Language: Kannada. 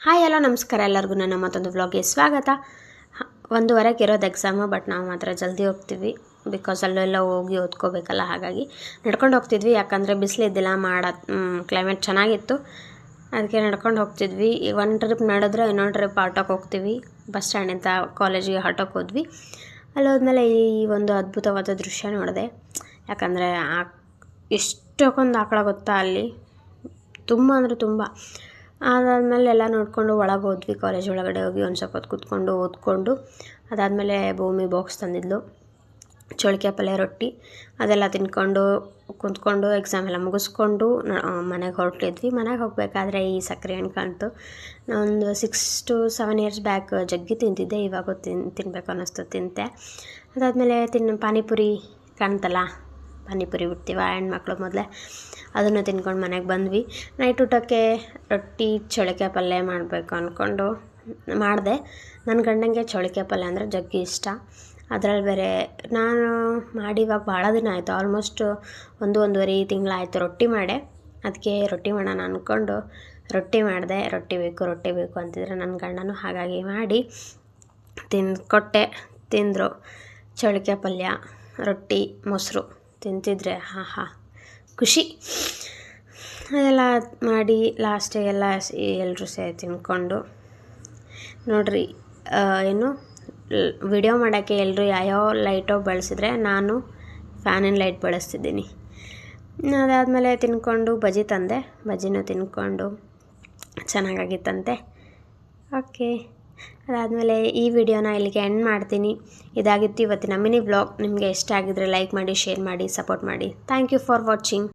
ಹಾಯ್ ಹಲೋ ನಮಸ್ಕಾರ ಎಲ್ಲರಿಗೂ ನನ್ನ ಮತ್ತೊಂದು ವ್ಲಾಗ್ಗೆ ಸ್ವಾಗತ. 1:15 ಇರೋದು ಎಕ್ಸಾಮು, ಬಟ್ ನಾವು ಮಾತ್ರ ಜಲ್ದಿ ಹೋಗ್ತೀವಿ ಬಿಕಾಸ್ ಅಲ್ಲೆಲ್ಲ ಹೋಗಿ ಓದ್ಕೋಬೇಕಲ್ಲ. ಹಾಗಾಗಿ ನಡ್ಕೊಂಡು ಹೋಗ್ತಿದ್ವಿ, ಯಾಕಂದರೆ ಬಿಸಿಲಿದ್ದಿಲ್ಲ, ಕ್ಲೈಮೇಟ್ ಚೆನ್ನಾಗಿತ್ತು, ಅದಕ್ಕೆ ನಡ್ಕೊಂಡು ಹೋಗ್ತಿದ್ವಿ. ಈಗ ಒಂದು ಟ್ರಿಪ್ ನಡೆದ್ರೆ ಇನ್ನೊಂದು ಟ್ರಿಪ್ ಆಟೋಕ್ಕೆ ಹೋಗ್ತೀವಿ. ಬಸ್ ಸ್ಟ್ಯಾಂಡಿಂದ ಕಾಲೇಜಿಗೆ ಆಟೋಕ್ಕೆ ಹೋದ್ವಿ. ಅಲ್ಲಿ ಹೋದ್ಮೇಲೆ ಈ ಒಂದು ಅದ್ಭುತವಾದ ದೃಶ್ಯ ನೋಡಿದೆ. ಯಾಕಂದರೆ ಎಷ್ಟೊಂದು ಆಕಳ ಗೊತ್ತಾ ಅಲ್ಲಿ, ತುಂಬ ಅಂದರೆ ತುಂಬ. ಅದಾದಮೇಲೆ ಎಲ್ಲ ನೋಡಿಕೊಂಡು ಒಳಗೆ ಹೋದ್ವಿ. ಕಾಲೇಜ್ ಒಳಗಡೆ ಹೋಗಿ ಒಂದು ಸ್ವಲ್ಪ ಹೊತ್ತು ಕೂತ್ಕೊಂಡು ಓದ್ಕೊಂಡು, ಅದಾದಮೇಲೆ ಭೂಮಿ ಬಾಕ್ಸ್ ತಂದಿದ್ಲು, ಚೌಳಿಕಾಯಿ ಪಲ್ಯ, ರೊಟ್ಟಿ ಅದೆಲ್ಲ ತಿನ್ಕೊಂಡು ಕುಂತ್ಕೊಂಡು ಎಕ್ಸಾಮ್ ಎಲ್ಲ ಮುಗಿಸ್ಕೊಂಡು ಮನೆಗೆ ಹೊರಟಿದ್ವಿ. ಮನೆಗೆ ಹೋಗಬೇಕಾದ್ರೆ ಈ ಸಕ್ಕರೆ ಹಣ್ಣು ಕಾಣ್ತು. ನಾನೊಂದು 6 to 7 years ಬ್ಯಾಕ್ ಜಗ್ಗಿ ತಿಂತಿದ್ದೆ, ಇವಾಗ ತಿನ್ನಬೇಕು ಅನ್ನಿಸ್ತು, ತಿಂತೆ. ಅದಾದಮೇಲೆ ಪಾನಿಪುರಿ ಕಾಣ್ತಲ್ಲ, ಪಾನಿಪುರಿ ಬಿಡ್ತೀವ ಹೆಣ್ಮಕ್ಳು ಮೊದಲೇ, ಅದನ್ನು ತಿನ್ಕೊಂಡು ಮನೆಗೆ ಬಂದ್ವಿ. ನೈಟ್ ಊಟಕ್ಕೆ ರೊಟ್ಟಿ ಚೌಳಿಕಾಯಿ ಪಲ್ಯ ಮಾಡಬೇಕು ಅಂದ್ಕೊಂಡು ಮಾಡಿದೆ. ನನ್ನ ಗಂಡಂಗೆ ಚೌಳಿಕಾಯಿ ಪಲ್ಯ ಅಂದರೆ ಜಗ್ಗಿ ಇಷ್ಟ. ಅದರಲ್ಲಿ ಬೇರೆ ನಾನು ಮಾಡಿ ಇವಾಗ ಭಾಳ ದಿನ ಆಯಿತು, ಆಲ್ಮೋಸ್ಟ್ 1.5 ತಿಂಗಳಾಯಿತು ರೊಟ್ಟಿ ಮಾಡೇ. ಅದಕ್ಕೆ ರೊಟ್ಟಿ ಮಾಡೋಣ ಅಂದ್ಕೊಂಡು ರೊಟ್ಟಿ ಮಾಡಿದೆ. ರೊಟ್ಟಿ ಬೇಕು ಅಂತಿದ್ರೆ ನನ್ನ ಗಂಡನೂ, ಹಾಗಾಗಿ ಮಾಡಿ ಕೊಟ್ಟೆ. ತಿಂದರು. ಚೌಳಿಕಾಯಿ ಪಲ್ಯ, ರೊಟ್ಟಿ, ಮೊಸರು ತಿಂತಿದ್ರೆ ಖುಷಿ. ಅದೆಲ್ಲ ಮಾಡಿ ಲಾಸ್ಟಿಗೆಲ್ಲ ಎಲ್ಲರೂ ಸೇರಿ ತಿನ್ಕೊಂಡು ನೋಡ್ರಿ. ವಿಡಿಯೋ ಮಾಡೋಕ್ಕೆ ಎಲ್ಲರೂ ಯಾವ್ಯಾವ ಲೈಟೋ ಬಳಸಿದ್ರೆ ನಾನು ಫ್ಯಾನಿನ ಲೈಟ್ ಬಳಸ್ತಿದ್ದೀನಿ. ಅದಾದಮೇಲೆ ತಿನ್ಕೊಂಡು ಬಜ್ಜಿ ತಂದೆ, ಬಜ್ಜಿನೂ ತಿನ್ಕೊಂಡು ಚೆನ್ನಾಗಾಗಿತ್ತಂತೆ. ಓಕೆ, ಅದಾದಮೇಲೆ ಈ ವಿಡಿಯೋನ ಇಲ್ಲಿಗೆ ಎಂಡ್ ಮಾಡ್ತೀನಿ. ಇದಾಗಿತ್ತು ಇವತ್ತಿನ ಮಿನಿ ವ್ಲಾಗ್. ನಿಮಗೆ ಇಷ್ಟ ಆಗಿದ್ರೆ ಲೈಕ್ ಮಾಡಿ, ಶೇರ್ ಮಾಡಿ, ಸಪೋರ್ಟ್ ಮಾಡಿ. Thank you for watching.